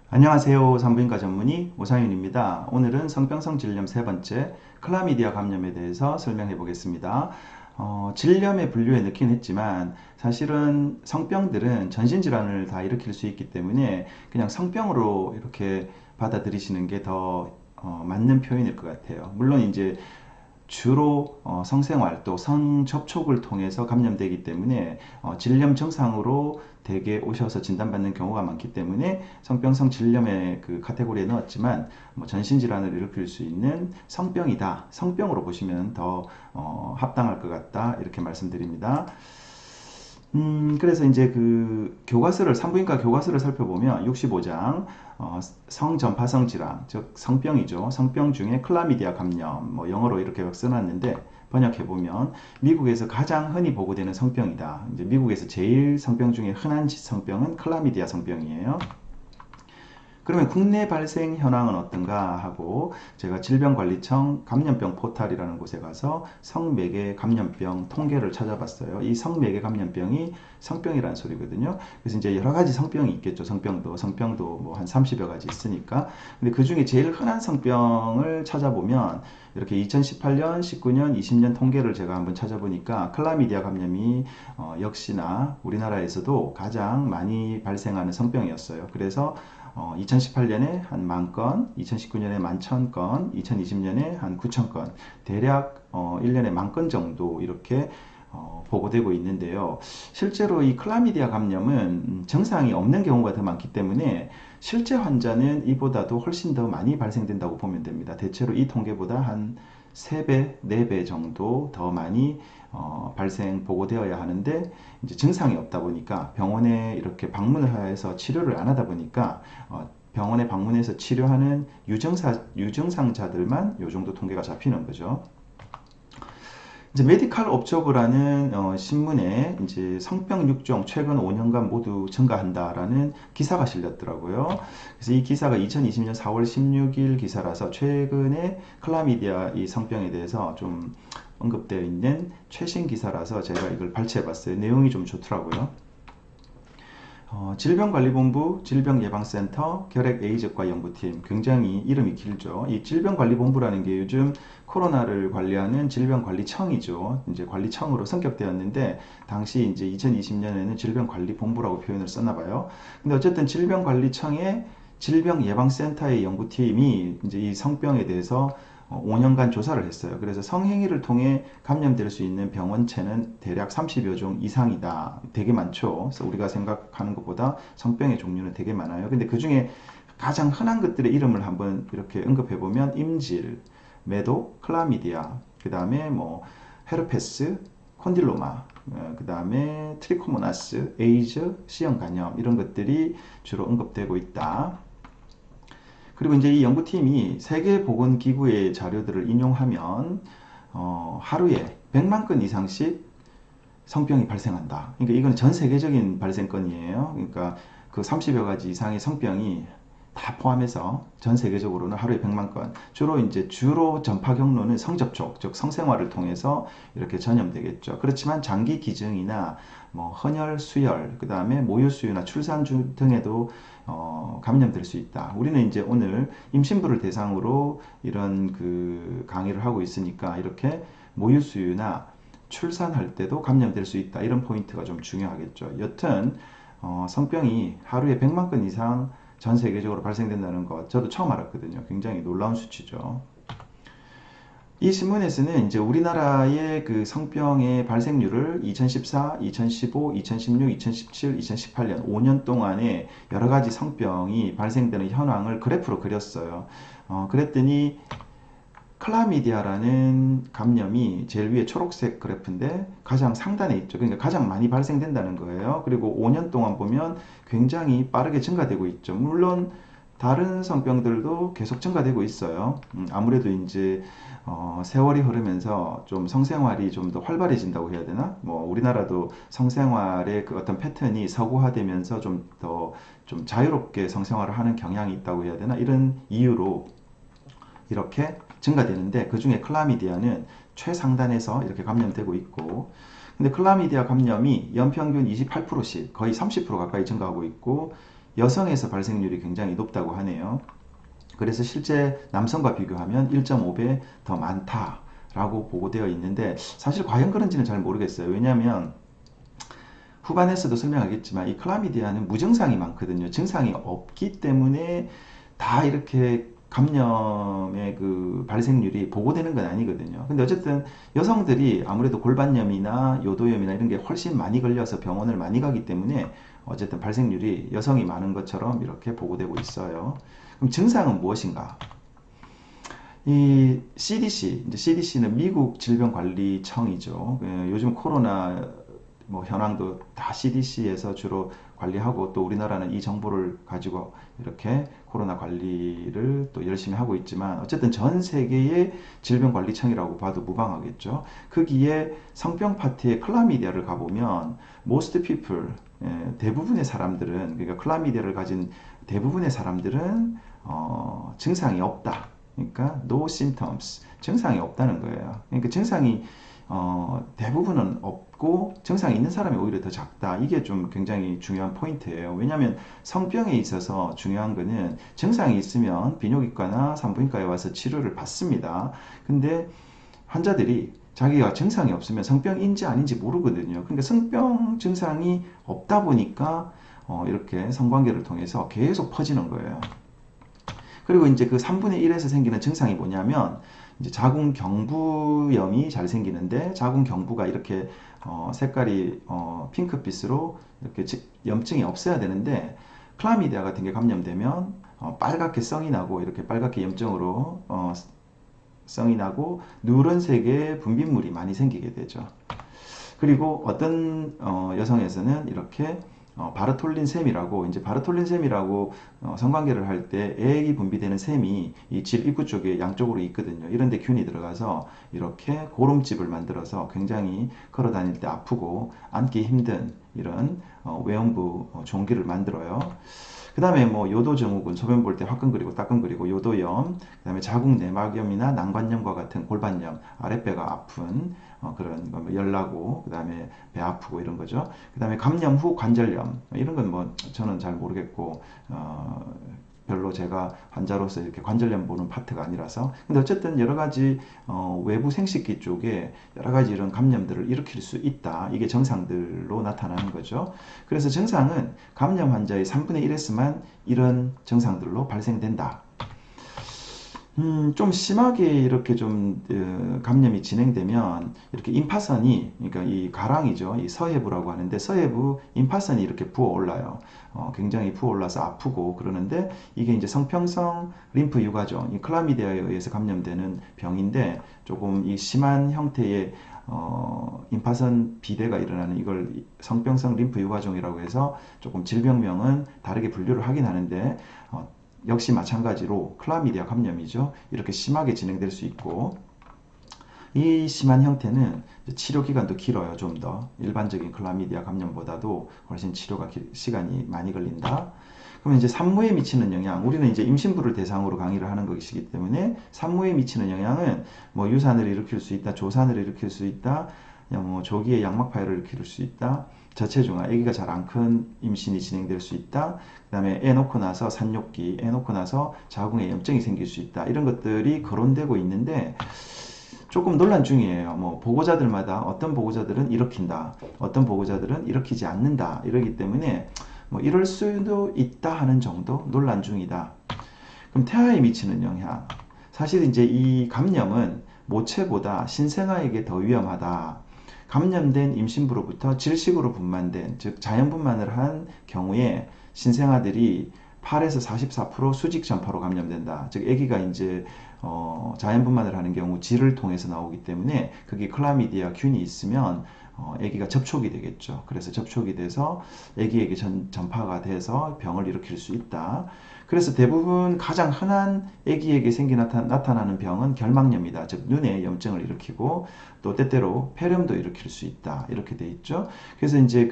안녕하세요. 산부인과 전문의 오상윤입니다. 오늘은 성병성 질염 세 번째 클라미디아 감염에 대해서 설명해 보겠습니다. 질염의 분류에 넣긴 했지만 사실은 성병들은 전신질환을 다 일으킬 수 있기 때문에 그냥 성병으로 이렇게 받아들이시는 게 더 맞는 표현일 것 같아요. 물론 이제 주로 성생활 또 성접촉을 통해서 감염되기 때문에 질염 증상으로 대개 오셔서 진단받는 경우가 많기 때문에 성병성 질염의 그 카테고리에 넣었지만 전신질환을 일으킬 수 있는 성병이다, 성병으로 보시면 더 합당할 것 같다, 이렇게 말씀드립니다. 그래서 이제 그 교과서를, 산부인과 교과서를 살펴보면 65장 성전파성 질환, 즉 성병이죠. 성병 중에 클라미디아 감염, 뭐 영어로 이렇게 써놨는데 번역해보면 미국에서 가장 흔히 보고되는 성병이다. 이제 미국에서 제일 성병 중에 흔한 성병은 클라미디아 성병이에요. 그러면 국내 발생 현황은 어떤가 하고 제가 질병관리청 감염병 포탈이라는 곳에 가서 성매개 감염병 통계를 찾아봤어요. 이 성매개 감염병이 성병이라는 소리거든요. 그래서 이제 여러 가지 성병이 있겠죠. 성병도 뭐 한 30여 가지 있으니까. 근데 그 중에 제일 흔한 성병을 찾아보면 이렇게 2018년, 19년, 20년 통계를 제가 한번 찾아보니까 클라미디아 감염이 역시나 우리나라에서도 가장 많이 발생하는 성병이었어요. 그래서 2018년에 한 10,000건, 2019년에 11,000건, 2020년에 한 9,000건, 대략 1년에 10,000건 정도 이렇게 보고되고 있는데요. 실제로 이 클라미디아 감염은 증상이 없는 경우가 더 많기 때문에 실제 환자는 이보다도 훨씬 더 많이 발생된다고 보면 됩니다. 대체로 이 통계보다 한 3배, 4배 정도 더 많이 발생 보고되어야 하는데 이제 증상이 없다 보니까 병원에 이렇게 방문을 해서 치료를 안 하다 보니까 병원에 방문해서 치료하는 유증상자들만 요 정도 통계가 잡히는 거죠. 이제 메디컬 옵저버라는 신문에 이제 성병 6종 최근 5년간 모두 증가한다라는 기사가 실렸더라고요. 그래서 이 기사가 2020년 4월 16일 기사라서 최근에 클라미디아 이 성병에 대해서 좀 언급되어 있는 최신 기사라서 제가 이걸 발췌해봤어요. 내용이 좀 좋더라고요. 질병관리본부, 질병예방센터, 결핵에이즈과 연구팀, 굉장히 이름이 길죠. 이 질병관리본부라는 게 요즘 코로나를 관리하는 질병관리청이죠. 이제 관리청으로 성격되었는데 당시 이제 2020년에는 질병관리본부라고 표현을 썼나봐요. 근데 어쨌든 질병관리청의 질병예방센터의 연구팀이 이제 이 성병에 대해서 5년간 조사를 했어요. 그래서 성행위를 통해 감염될 수 있는 병원체는 대략 30여 종 이상이다. 되게 많죠. 그래서 우리가 생각하는 것보다 성병의 종류는 되게 많아요. 근데 그 중에 가장 흔한 것들의 이름을 한번 이렇게 언급해 보면 임질, 매도, 클라미디아, 그 다음에 뭐 헤르페스, 콘딜로마, 그 다음에 트리코모나스, 에이즈, C형 간염, 이런 것들이 주로 언급되고 있다. 그리고 이제 이 연구팀이 세계보건기구의 자료들을 인용하면 하루에 100만 건 이상씩 성병이 발생한다. 그러니까 이건 전 세계적인 발생건이에요. 그러니까 그 30여 가지 이상의 성병이 다 포함해서 전 세계적으로는 하루에 100만 건. 주로 전파 경로는 성접촉, 즉 성생활을 통해서 이렇게 전염되겠죠. 그렇지만 장기 기증이나 뭐 헌혈, 수혈, 그 다음에 모유 수유나 출산 등에도 감염될 수 있다. 우리는 이제 오늘 임신부를 대상으로 이런 그 강의를 하고 있으니까 이렇게 모유 수유나 출산할 때도 감염될 수 있다. 이런 포인트가 좀 중요하겠죠. 여튼 성병이 하루에 100만 건 이상 전 세계적으로 발생된다는 것 저도 처음 알았거든요. 굉장히 놀라운 수치죠. 이 신문에서는 이제 우리나라의 그 성병의 발생률을 2014, 2015, 2016, 2017, 2018년 5년 동안에 여러 가지 성병이 발생되는 현황을 그래프로 그렸어요. 그랬더니 클라미디아라는 감염이 제일 위에 초록색 그래프인데 가장 상단에 있죠. 그러니까 가장 많이 발생된다는 거예요. 그리고 5년 동안 보면 굉장히 빠르게 증가되고 있죠. 물론 다른 성병들도 계속 증가되고 있어요. 아무래도 이제 세월이 흐르면서 좀 성생활이 좀 더 활발해진다고 해야 되나? 뭐 우리나라도 성생활의 그 어떤 패턴이 서구화되면서 좀 더 좀 자유롭게 성생활을 하는 경향이 있다고 해야 되나? 이런 이유로 이렇게 증가되는데, 그 중에 클라미디아는 최상단에서 이렇게 감염되고 있고, 근데 클라미디아 감염이 연평균 28%씩 거의 30% 가까이 증가하고 있고, 여성에서 발생률이 굉장히 높다고 하네요. 그래서 실제 남성과 비교하면 1.5배 더 많다라고 보고되어 있는데, 사실 과연 그런지는 잘 모르겠어요. 왜냐하면 후반에서도 설명하겠지만 이 클라미디아는 무증상이 많거든요. 증상이 없기 때문에 다 이렇게 감염의 그 발생률이 보고되는 건 아니거든요. 근데 어쨌든 여성들이 아무래도 골반염이나 요도염이나 이런 게 훨씬 많이 걸려서 병원을 많이 가기 때문에 어쨌든 발생률이 여성이 많은 것처럼 이렇게 보고되고 있어요. 그럼 증상은 무엇인가? 이 CDC, 이제 CDC는 미국 질병관리청이죠. 요즘 코로나 뭐 현황도 다 CDC에서 주로 관리하고, 또 우리나라는 이 정보를 가지고 이렇게 코로나 관리를 또 열심히 하고 있지만, 어쨌든 전 세계의 질병관리청이라고 봐도 무방하겠죠. 거기에 성병 파트의 클라미디아를 가보면 most people, 대부분의 사람들은, 그러니까 클라미디아를 가진 대부분의 사람들은 증상이 없다. 그러니까 no symptoms, 증상이 없다는 거예요. 그러니까 증상이 대부분은 없고 증상이 있는 사람이 오히려 더 작다. 이게 좀 굉장히 중요한 포인트예요. 왜냐하면 성병에 있어서 중요한 거는 증상이 있으면 비뇨기과나 산부인과에 와서 치료를 받습니다. 근데 환자들이 자기가 증상이 없으면 성병인지 아닌지 모르거든요. 그러니까 성병 증상이 없다 보니까 이렇게 성관계를 통해서 계속 퍼지는 거예요. 그리고 이제 그 3분의 1에서 생기는 증상이 뭐냐면, 이제 자궁경부염이 잘 생기는데, 자궁경부가 이렇게 색깔이 핑크빛으로 이렇게 염증이 없어야 되는데, 클라미디아 같은 게 감염되면 빨갛게 성이 나고, 이렇게 빨갛게 염증으로 성이 나고 누런색의 분비물이 많이 생기게 되죠. 그리고 어떤 여성에서는 이렇게 바르톨린 샘이라고, 이제 바르톨린 샘이라고 성관계를 할 때 액이 분비되는 샘이 이 질 입구 쪽에 양쪽으로 있거든요. 이런데 균이 들어가서 이렇게 고름집을 만들어서 굉장히 걸어 다닐 때 아프고 앉기 힘든 이런 외음부 종기를 만들어요. 그 다음에 뭐 요도증후군, 소변 볼 때 화끈거리고 따끔거리고 요도염, 그 다음에 자궁내막염이나 난관염과 같은 골반염, 아랫배가 아픈 그런 거, 뭐 열나고, 그 다음에 배 아프고 이런 거죠. 그 다음에 감염 후 관절염, 이런 건 뭐 저는 잘 모르겠고, 별로 제가 환자로서 이렇게 관절염 보는 파트가 아니라서. 근데 어쨌든 여러 가지 외부 생식기 쪽에 여러 가지 이런 감염들을 일으킬 수 있다. 이게 증상들로 나타나는 거죠. 그래서 증상은 감염 환자의 3분의 1에서만 이런 증상들로 발생된다. 좀 심하게 이렇게 좀 감염이 진행되면 이렇게 임파선이, 그러니까 이 가랑이죠, 이 서해부라고 하는데, 서해부 임파선이 이렇게 부어 올라요. 굉장히 부어 올라서 아프고 그러는데, 이게 이제 성평성 림프 유가종, 이 클라미디아에 의해서 감염되는 병인데, 조금 이 심한 형태의 임파선 비대가 일어나는, 이걸 성병성 림프 유가종이라고 해서 조금 질병명은 다르게 분류를 하긴 하는데, 역시 마찬가지로 클라미디아 감염이죠. 이렇게 심하게 진행될 수 있고, 이 심한 형태는 치료 기간도 길어요. 좀 더 일반적인 클라미디아 감염보다도 훨씬 치료가 시간이 많이 걸린다. 그러면 이제 산모에 미치는 영향, 우리는 이제 임신부를 대상으로 강의를 하는 것이기 때문에 산모에 미치는 영향은 뭐 유산을 일으킬 수 있다, 조산을 일으킬 수 있다, 뭐 조기에 양막 파열을 일으킬 수 있다, 저체중아, 아기가 잘 안 큰 임신이 진행될 수 있다. 그 다음에 애 놓고 나서 산욕기, 애 놓고 나서 자궁에 염증이 생길 수 있다. 이런 것들이 거론되고 있는데, 조금 논란 중이에요. 뭐 보고자들마다 어떤 보고자들은 일으킨다, 어떤 보고자들은 일으키지 않는다. 이러기 때문에 뭐 이럴 수도 있다 하는 정도, 논란 중이다. 그럼 태아에 미치는 영향. 사실 이제 이 감염은 모체보다 신생아에게 더 위험하다. 감염된 임신부로부터 질식으로 분만된, 즉 자연분만을 한 경우에 신생아들이 8에서 44% 수직 전파로 감염된다. 즉 아기가 이제 자연분만을 하는 경우 질을 통해서 나오기 때문에, 그게 클라미디아 균이 있으면 아기가 접촉이 되겠죠. 그래서 접촉이 돼서 아기에게 전파가 돼서 병을 일으킬 수 있다. 그래서 대부분 가장 흔한 아기에게 나타나는 병은 결막염이다. 즉 눈에 염증을 일으키고 또 때때로 폐렴도 일으킬 수 있다. 이렇게 돼 있죠. 그래서 이제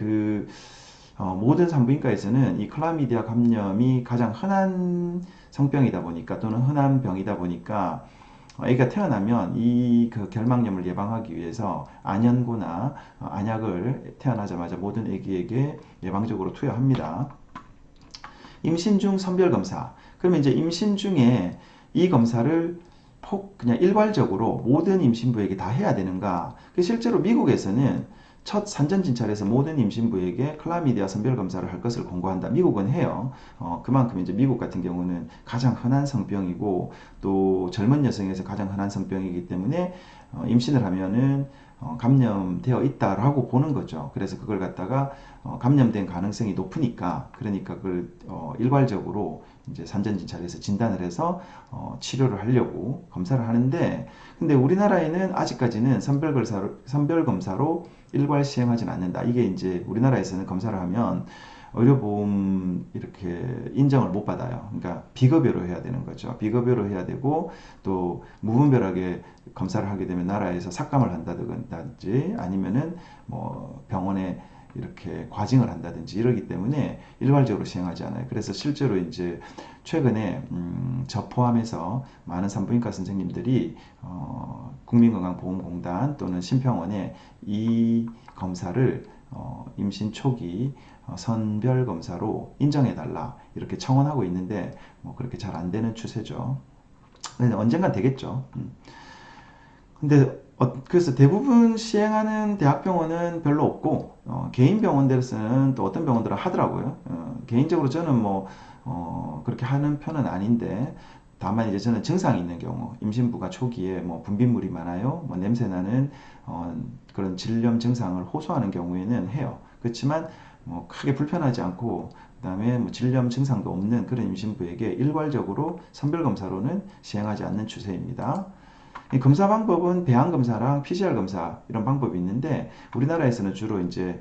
모든 산부인과에서는 이 클라미디아 감염이 가장 흔한 성병이다 보니까 또는 흔한 병이다 보니까 아기가 태어나면 그 결막염을 예방하기 위해서 안연고나 안약을 태어나자마자 모든 아기에게 예방적으로 투여합니다. 임신 중 선별검사. 그러면 이제 임신 중에 이 검사를 그냥 일괄적으로 모든 임신부에게 다 해야 되는가? 실제로 미국에서는 첫 산전진찰에서 모든 임신부에게 클라미디아 선별검사를 할 것을 권고한다. 미국은 해요. 그만큼 이제 미국 같은 경우는 가장 흔한 성병이고 또 젊은 여성에서 가장 흔한 성병이기 때문에 임신을 하면은 감염되어 있다라고 보는 거죠. 그래서 그걸 갖다가 감염된 가능성이 높으니까 그러니까 그걸 일괄적으로 이제 산전진찰에서 진단을 해서 치료를 하려고 검사를 하는데 근데 우리나라에는 아직까지는 선별검사로 일괄 시행하진 않는다. 이게 이제 우리나라에서는 검사를 하면 의료보험 이렇게 인정을 못 받아요. 그러니까 비급여로 해야 되는 거죠. 비급여로 해야 되고 또 무분별하게 검사를 하게 되면 나라에서 삭감을 한다든지 아니면은 뭐 병원에 이렇게 과징을 한다든지 이러기 때문에 일괄적으로 시행하지 않아요. 그래서 실제로 이제 최근에 저 포함해서 많은 산부인과 선생님들이 국민건강보험공단 또는 심평원에 이 검사를 임신 초기 선별검사로 인정해달라 이렇게 청원하고 있는데 뭐 그렇게 잘 안 되는 추세죠. 언젠간 되겠죠. 근데 그래서 대부분 시행하는 대학병원은 별로 없고 개인 병원들에서는 또 어떤 병원들은 하더라고요. 개인적으로 저는 뭐 그렇게 하는 편은 아닌데 다만 이제 저는 증상이 있는 경우 임신부가 초기에 뭐 분비물이 많아요, 뭐 냄새나는 그런 질염 증상을 호소하는 경우에는 해요. 그렇지만 뭐 크게 불편하지 않고 그다음에 뭐 질염 증상도 없는 그런 임신부에게 일괄적으로 선별검사로는 시행하지 않는 추세입니다. 이 검사 방법은 배양 검사랑 PCR 검사 이런 방법이 있는데 우리나라에서는 주로 이제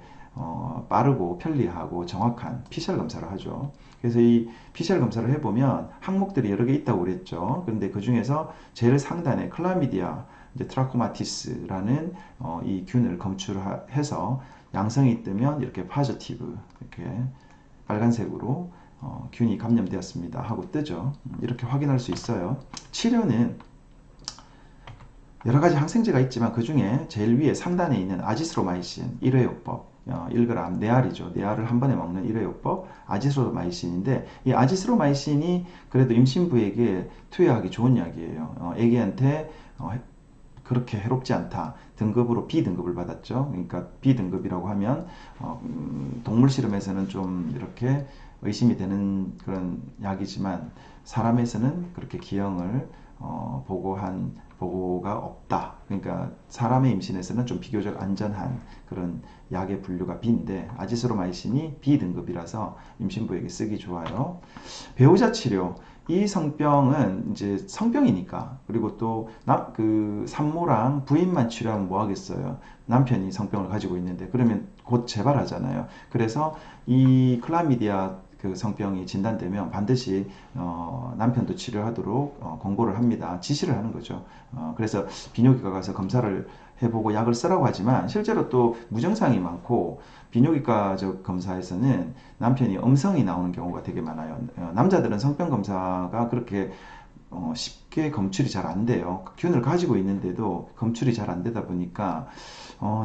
빠르고 편리하고 정확한 PCR 검사를 하죠. 그래서 이 PCR 검사를 해보면 항목들이 여러 개 있다고 그랬죠. 그런데 그 중에서 제일 상단에 클라미디아 이제 트라코마티스라는 이 균을 검출해서 양성이 뜨면 이렇게 파저티브 이렇게 빨간색으로 균이 감염되었습니다 하고 뜨죠. 이렇게 확인할 수 있어요. 치료는 여러 가지 항생제가 있지만 그 중에 제일 위에 상단에 있는 아지스로마이신 1회요법 1g 네알이죠. 네알을 한 번에 먹는 1회요법 아지스로마이신인데 이 아지스로마이신이 그래도 임신부에게 투여하기 좋은 약이에요. 애기한테 그렇게 해롭지 않다. 등급으로 B등급을 받았죠. 그러니까 B등급이라고 하면 동물 실험에서는 좀 이렇게 의심이 되는 그런 약이지만 사람에서는 그렇게 기형을 보고가 없다. 그러니까 사람의 임신에서는 좀 비교적 안전한 그런 약의 분류가 B인데 아지스로마이신이 B등급이라서 임신부에게 쓰기 좋아요. 배우자 치료. 이 성병은 이제 성병이니까 그리고 또 산모랑 부인만 치료하면 뭐 하겠어요. 남편이 성병을 가지고 있는데 그러면 곧 재발하잖아요. 그래서 이 클라미디아 그 성병이 진단되면 반드시 남편도 치료하도록 권고를 합니다. 지시를 하는 거죠. 그래서 비뇨기과 가서 검사를 해보고 약을 쓰라고 하지만 실제로 또 무증상이 많고 비뇨기과적 검사에서는 남편이 음성이 나오는 경우가 되게 많아요. 남자들은 성병 검사가 그렇게 쉽게 검출이 잘 안 돼요. 균을 가지고 있는데도 검출이 잘 안 되다 보니까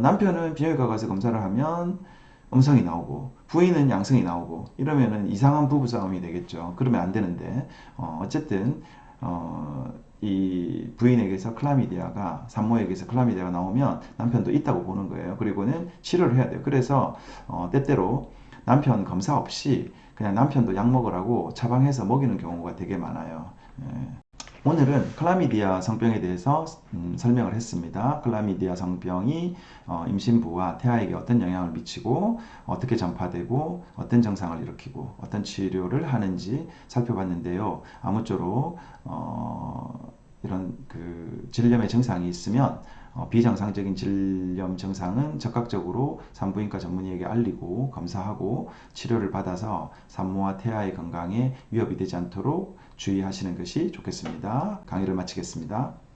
남편은 비뇨기과 가서 검사를 하면 음성이 나오고 부인은 양성이 나오고 이러면은 이상한 부부싸움이 되겠죠. 그러면 안 되는데 어쨌든 이 부인에게서 클라미디아가 산모에게서 클라미디아가 나오면 남편도 있다고 보는 거예요. 그리고는 치료를 해야 돼요. 그래서 때때로 남편 검사 없이 그냥 남편도 약 먹으라고 처방해서 먹이는 경우가 되게 많아요. 오늘은 클라미디아 성병에 대해서 설명을 했습니다. 클라미디아 성병이 임신부와 태아에게 어떤 영향을 미치고 어떻게 전파되고 어떤 증상을 일으키고 어떤 치료를 하는지 살펴봤는데요. 아무쪼록 이런 질염의 증상이 있으면 비정상적인 질염 증상은 적극적으로 산부인과 전문의에게 알리고 검사하고 치료를 받아서 산모와 태아의 건강에 위협이 되지 않도록 주의하시는 것이 좋겠습니다. 강의를 마치겠습니다.